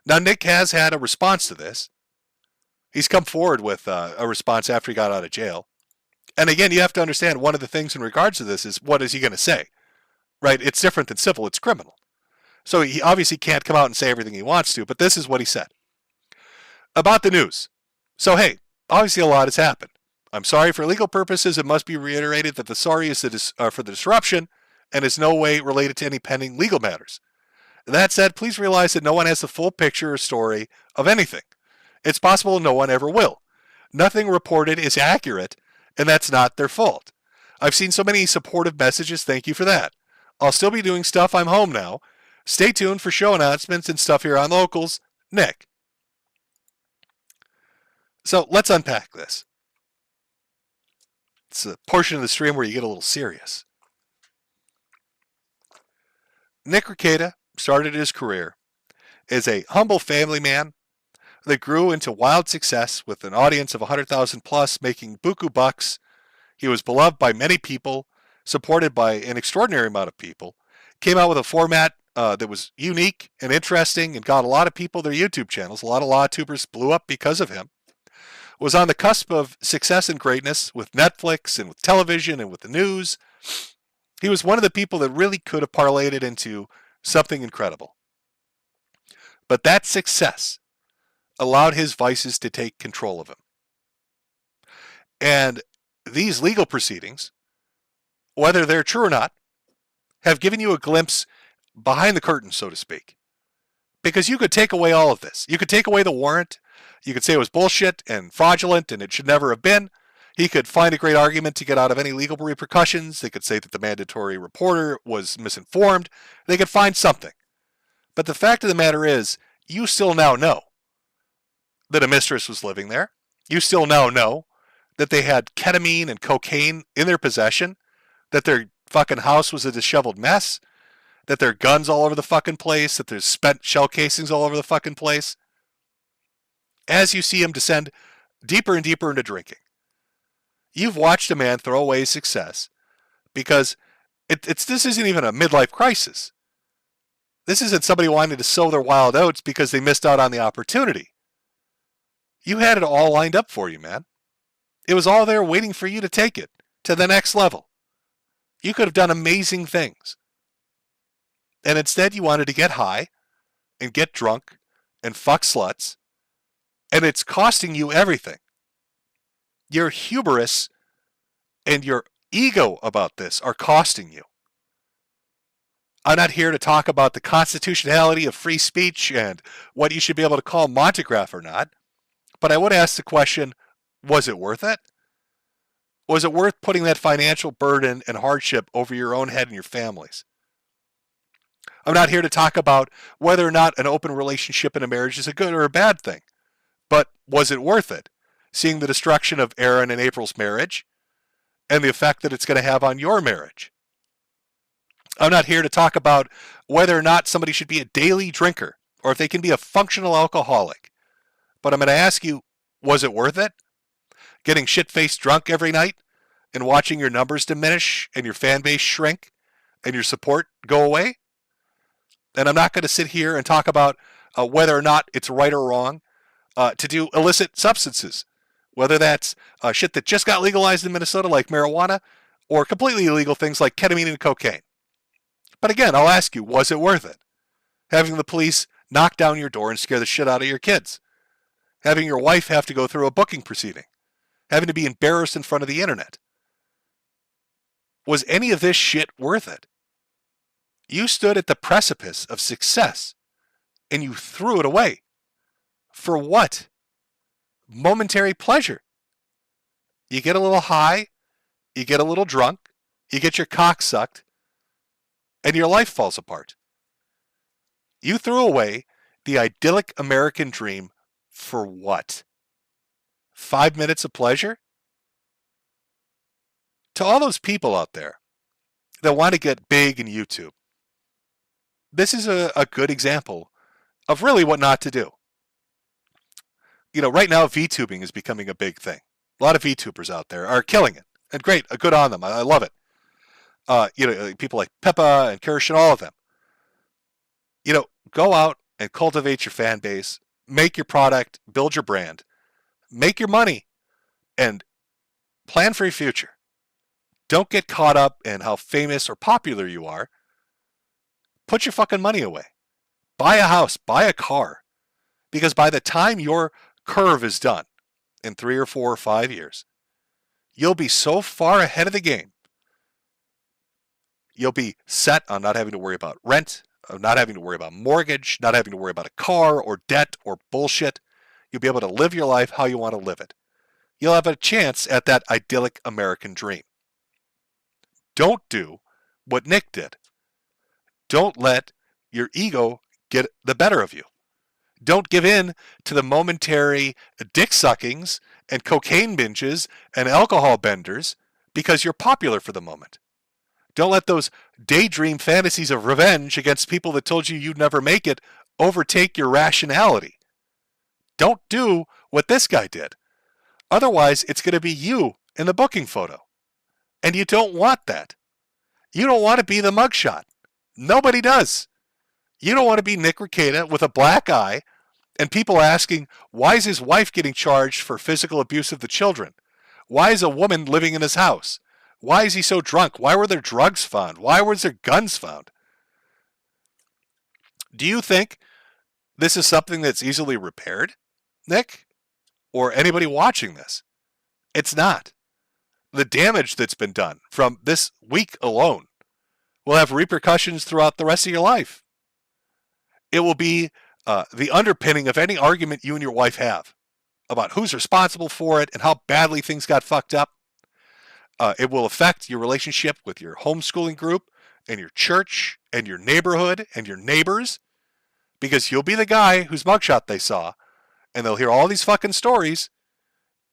Now, Nick has had a response to this. He's come forward with a response after he got out of jail. And again, you have to understand one of the things in regards to this is what is he going to say? Right? It's different than civil, it's criminal. So he obviously can't come out and say everything he wants to, but this is what he said about the news. So, hey, obviously a lot has happened. I'm sorry for legal purposes. It must be reiterated that the sorry is for the disruption and is no way related to any pending legal matters. That said, please realize that no one has the full picture or story of anything. It's possible no one ever will. Nothing reported is accurate, and that's not their fault. I've seen so many supportive messages. Thank you for that. I'll still be doing stuff. I'm home now. Stay tuned for show announcements and stuff here on Locals. Nick. So let's unpack this. It's a portion of the stream where you get a little serious. Nick Rekieta started his career as a humble family man that grew into wild success with an audience of 100,000 plus, making buku bucks. He was beloved by many people, supported by an extraordinary amount of people. Came out with a format that was unique and interesting and got a lot of people their YouTube channels. A lot of LawTubers blew up because of him. Was on the cusp of success and greatness with Netflix and with television and with the news. He was one of the people that really could have parlayed it into something incredible. But that success allowed his vices to take control of him. And these legal proceedings, whether they're true or not, have given you a glimpse behind the curtain, so to speak. Because you could take away all of this. You could take away the warrant. You could say it was bullshit and fraudulent and it should never have been. He could find a great argument to get out of any legal repercussions. They could say that the mandatory reporter was misinformed. They could find something. But the fact of the matter is, you still now know that a mistress was living there. You still now know that they had ketamine and cocaine in their possession, that their fucking house was a disheveled mess, that there are guns all over the fucking place, that there's spent shell casings all over the fucking place. As you see him descend deeper and deeper into drinking, you've watched a man throw away his success because this isn't even a midlife crisis. This isn't somebody wanting to sow their wild oats because they missed out on the opportunity. You had it all lined up for you, man. It was all there waiting for you to take it to the next level. You could have done amazing things. And instead you wanted to get high and get drunk and fuck sluts. And it's costing you everything. Your hubris and your ego about this are costing you. I'm not here to talk about the constitutionality of free speech and what you should be able to call Montegraph or not. But I would ask the question, was it worth it? Was it worth putting that financial burden and hardship over your own head and your family's? I'm not here to talk about whether or not an open relationship in a marriage is a good or a bad thing. But was it worth it? Seeing the destruction of Aaron and April's marriage and the effect that it's going to have on your marriage. I'm not here to talk about whether or not somebody should be a daily drinker or if they can be a functional alcoholic. But I'm going to ask you, was it worth it? Getting shit-faced drunk every night and watching your numbers diminish and your fan base shrink and your support go away? And I'm not going to sit here and talk about whether or not it's right or wrong to do illicit substances, whether that's shit that just got legalized in Minnesota like marijuana or completely illegal things like ketamine and cocaine. But again, I'll ask you, was it worth it? Having the police knock down your door and scare the shit out of your kids. Having your wife have to go through a booking proceeding. Having to be embarrassed in front of the internet. Was any of this shit worth it? You stood at the precipice of success and you threw it away. For what? Momentary pleasure. You get a little high, you get a little drunk, you get your cock sucked, and your life falls apart. You threw away the idyllic American dream for what? 5 minutes of pleasure? To all those people out there that want to get big in YouTube, this is a good example of really what not to do. You know, right now VTubing is becoming a big thing. A lot of VTubers out there are killing it. And great, good on them. I love it. You know, people like Peppa and Kirsch and all of them. You know, go out and cultivate your fan base, make your product, build your brand, make your money, and plan for your future. Don't get caught up in how famous or popular you are. Put your fucking money away. Buy a house, buy a car. Because by the time your curve is done in 3 or 4 or 5 years, you'll be so far ahead of the game. You'll be set on not having to worry about rent, not having to worry about mortgage, not having to worry about a car or debt or bullshit. You'll be able to live your life how you want to live it. You'll have a chance at that idyllic American dream. Don't do what Nick did. Don't let your ego get the better of you. Don't give in to the momentary dick suckings and cocaine binges and alcohol benders because you're popular for the moment. Don't let those daydream fantasies of revenge against people that told you you'd never make it overtake your rationality. Don't do what this guy did. Otherwise, it's going to be you in the booking photo. And you don't want that. You don't want to be the mugshot. Nobody does. You don't want to be Nick Rekieta with a black eye and people asking, why is his wife getting charged for physical abuse of the children? Why is a woman living in his house? Why is he so drunk? Why were there drugs found? Why was there guns found? Do you think this is something that's easily repaired, Nick? Or anybody watching this? It's not. The damage that's been done from this week alone will have repercussions throughout the rest of your life. It will be the underpinning of any argument you and your wife have about who's responsible for it and how badly things got fucked up. It will affect your relationship with your homeschooling group and your church and your neighborhood and your neighbors, because you'll be the guy whose mugshot they saw, and they'll hear all these fucking stories,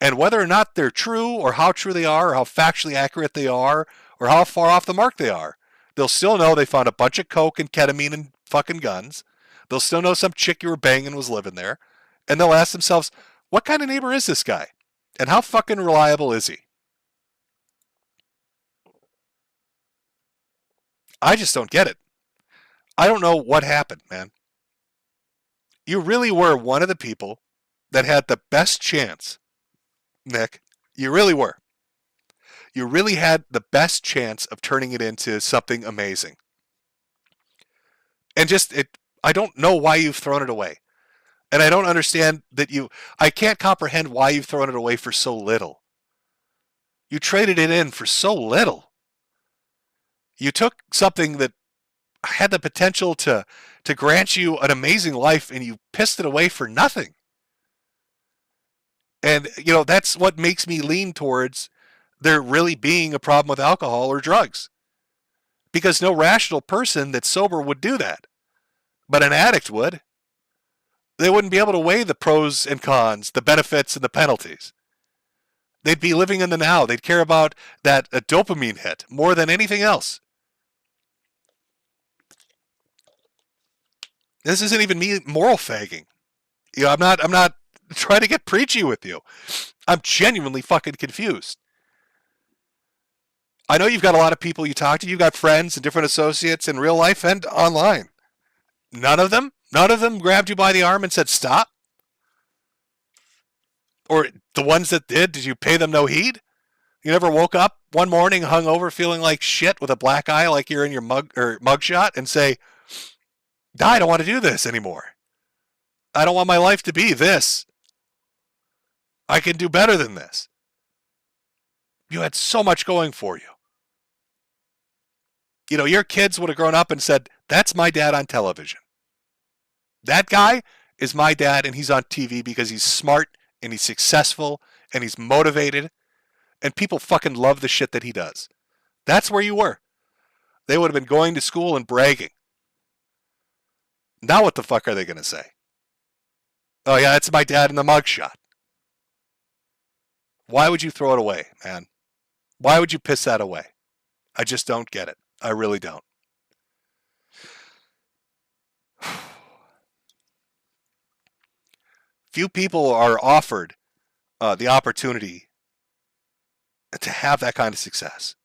and whether or not they're true or how true they are or how factually accurate they are or how far off the mark they are, they'll still know they found a bunch of coke and ketamine and fucking guns. They'll still know some chick you were banging was living there, and they'll ask themselves, what kind of neighbor is this guy? And how fucking reliable is he? I just don't get it. I don't know what happened, man. You really were one of the people that had the best chance, Nick. You really were. You really had the best chance of turning it into something amazing. And I don't know why you've thrown it away. And I don't understand I can't comprehend why you've thrown it away for so little. You traded it in for so little. You took something that had the potential to grant you an amazing life, and you pissed it away for nothing. And, that's what makes me lean towards there really being a problem with alcohol or drugs. Because no rational person that's sober would do that. But an addict would. They wouldn't be able to weigh the pros and cons, the benefits and the penalties. They'd be living in the now. They'd care about that dopamine hit more than anything else. This isn't even me moral fagging. I'm not trying to get preachy with you. I'm genuinely fucking confused. I know you've got a lot of people you talk to. You've got friends and different associates in real life and online. None of them grabbed you by the arm and said, stop? Or the ones that did you pay them no heed? You never woke up one morning hungover feeling like shit with a black eye like you're in your mugshot and say, I don't want to do this anymore. I don't want my life to be this. I can do better than this. You had so much going for you. Your kids would have grown up and said, that's my dad on television. That guy is my dad, and he's on TV because he's smart and he's successful and he's motivated, and people fucking love the shit that he does. That's where you were. They would have been going to school and bragging. Now what the fuck are they going to say? Oh yeah, that's my dad in the mugshot. Why would you throw it away, man? Why would you piss that away? I just don't get it. I really don't. Few people are offered the opportunity to have that kind of success.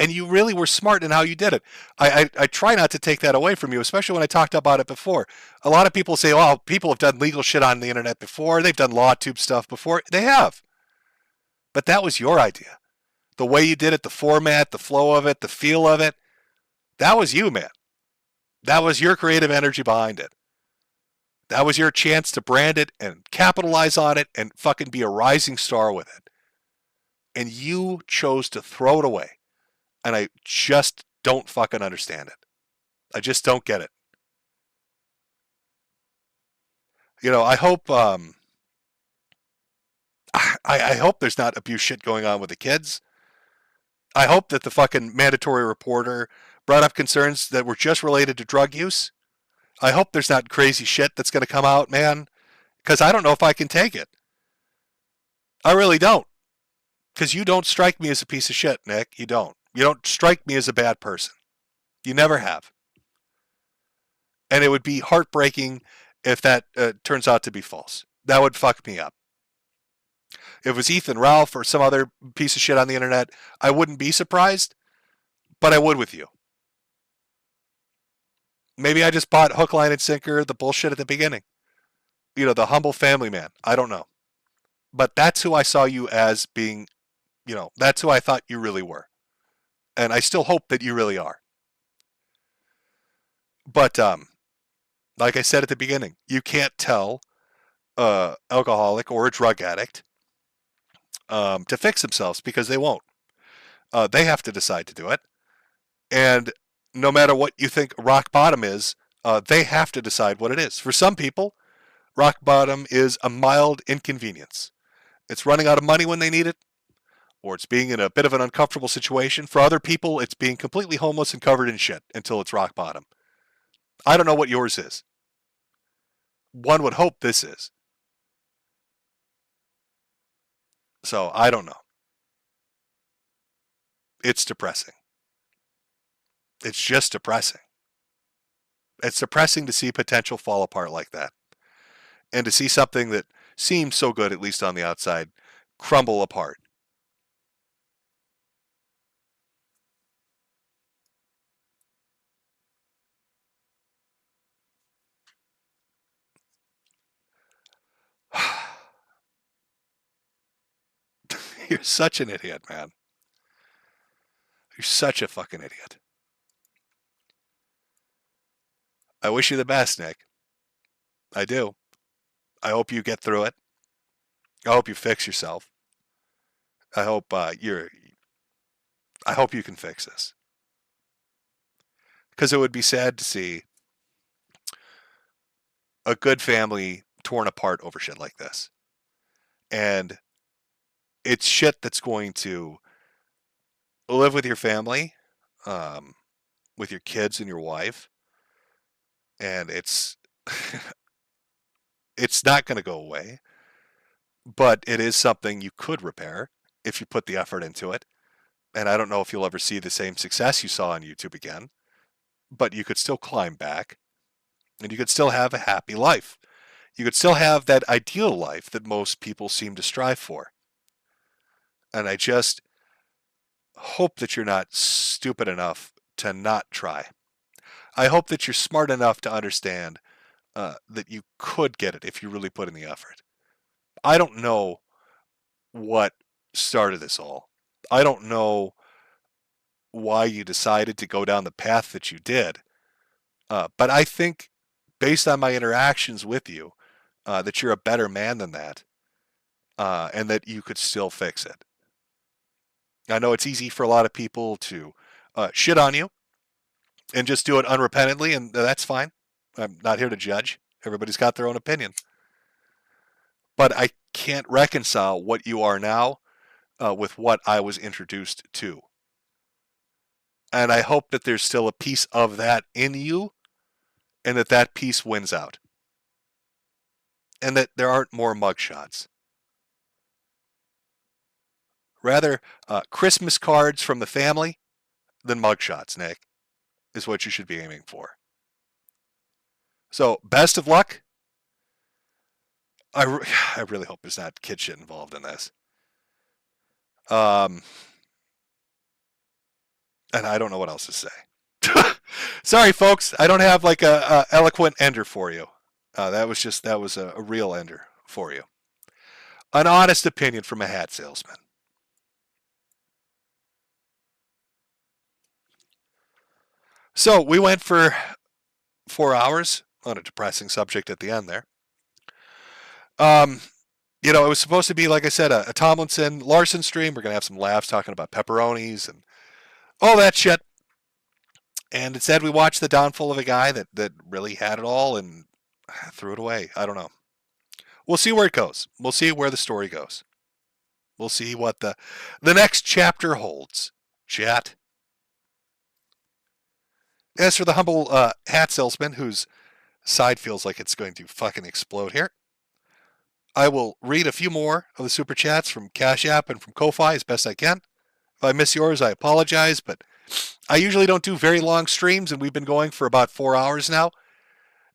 And you really were smart in how you did it. I try not to take that away from you, especially when I talked about it before. A lot of people say, oh, people have done legal shit on the internet before. They've done law tube stuff before. They have. But that was your idea. The way you did it, the format, the flow of it, the feel of it, that was you, man. That was your creative energy behind it. That was your chance to brand it and capitalize on it and fucking be a rising star with it. And you chose to throw it away. And I just don't fucking understand it. I just don't get it. I hope I hope there's not abuse shit going on with the kids. I hope that the fucking mandatory reporter brought up concerns that were just related to drug use. I hope there's not crazy shit that's going to come out, man, because I don't know if I can take it. I really don't. Because you don't strike me as a piece of shit, Nick. You don't. You don't strike me as a bad person. You never have. And it would be heartbreaking if that turns out to be false. That would fuck me up. If it was Ethan Ralph or some other piece of shit on the internet, I wouldn't be surprised, but I would with you. Maybe I just bought hook, line, and sinker the bullshit at the beginning. The humble family man. I don't know. But that's who I saw you as being, that's who I thought you really were. And I still hope that you really are. But like I said at the beginning, you can't tell an alcoholic or a drug addict to fix themselves because they won't. They have to decide to do it. And no matter what you think rock bottom is, they have to decide what it is. For some people, rock bottom is a mild inconvenience. It's running out of money when they need it, or it's being in a bit of an uncomfortable situation. For other people, it's being completely homeless and covered in shit until it's rock bottom. I don't know what yours is. One would hope this is. So I don't know. It's depressing. It's just depressing. It's depressing to see potential fall apart like that. And to see something that seems so good, at least on the outside, crumble apart. You're such an idiot, man. You're such a fucking idiot. I wish you the best, Nick. I do. I hope you get through it. I hope you fix yourself. I hope I hope you can fix this. Because it would be sad to see a good family torn apart over shit like this. And it's shit that's going to live with your family, with your kids and your wife. And it's it's not going to go away. But it is something you could repair if you put the effort into it. And I don't know if you'll ever see the same success you saw on YouTube again, but you could still climb back and you could still have a happy life. You could still have that ideal life that most people seem to strive for. And I just hope that you're not stupid enough to not try. I hope that you're smart enough to understand that you could get it if you really put in the effort. I don't know what started this all. I don't know why you decided to go down the path that you did. But I think, based on my interactions with you, that you're a better man than that, and that you could still fix it. I know it's easy for a lot of people to shit on you and just do it unrepentantly, and that's fine. I'm not here to judge. Everybody's got their own opinion. But I can't reconcile what you are now with what I was introduced to. And I hope that there's still a piece of that in you and that piece wins out. And that there aren't more mugshots. Rather, Christmas cards from the family than mugshots, Nick, is what you should be aiming for. So, best of luck. I really hope there's not kid shit involved in this. And I don't know what else to say. Sorry, folks. I don't have like a eloquent ender for you. That was a real ender for you. An honest opinion from a hat salesman. So we went for 4 hours on a depressing subject at the end there. Um, it was supposed to be, like I said, a Tomlinson Larson stream. We're gonna have some laughs talking about pepperonis and all that shit. And instead, we watched the downfall of a guy that really had it all and threw it away. I don't know. We'll see where it goes. We'll see where the story goes. We'll see what the next chapter holds. Chat. As for the humble hat salesman whose side feels like it's going to fucking explode here, I will read a few more of the super chats from Cash App and from Ko-Fi as best I can. If I miss yours, I apologize, but I usually don't do very long streams, and we've been going for about 4 hours now.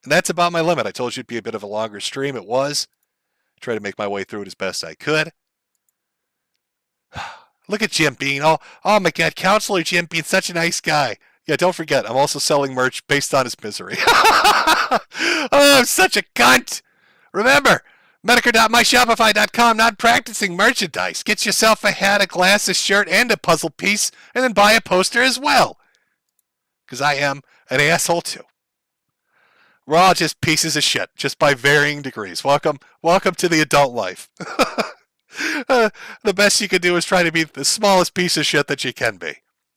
And that's about my limit. I told you it'd be a bit of a longer stream. It was. I tried to make my way through it as best I could. Look at Jim Bean. Oh my God, Counselor Jim Bean, such a nice guy. Yeah, don't forget, I'm also selling merch based on his misery. Oh, I'm such a cunt. Remember, Metokur.myshopify.com, not practicing merchandise. Get yourself a hat, a glass, a shirt, and a puzzle piece, and then buy a poster as well. Because I am an asshole too. We're all just pieces of shit, just by varying degrees. Welcome to the adult life. The best you can do is try to be the smallest piece of shit that you can be.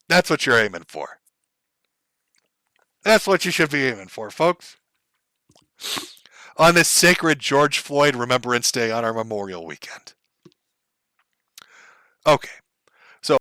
That's what you're aiming for. That's what you should be aiming for, folks. On this sacred George Floyd Remembrance Day on our Memorial Weekend. Okay.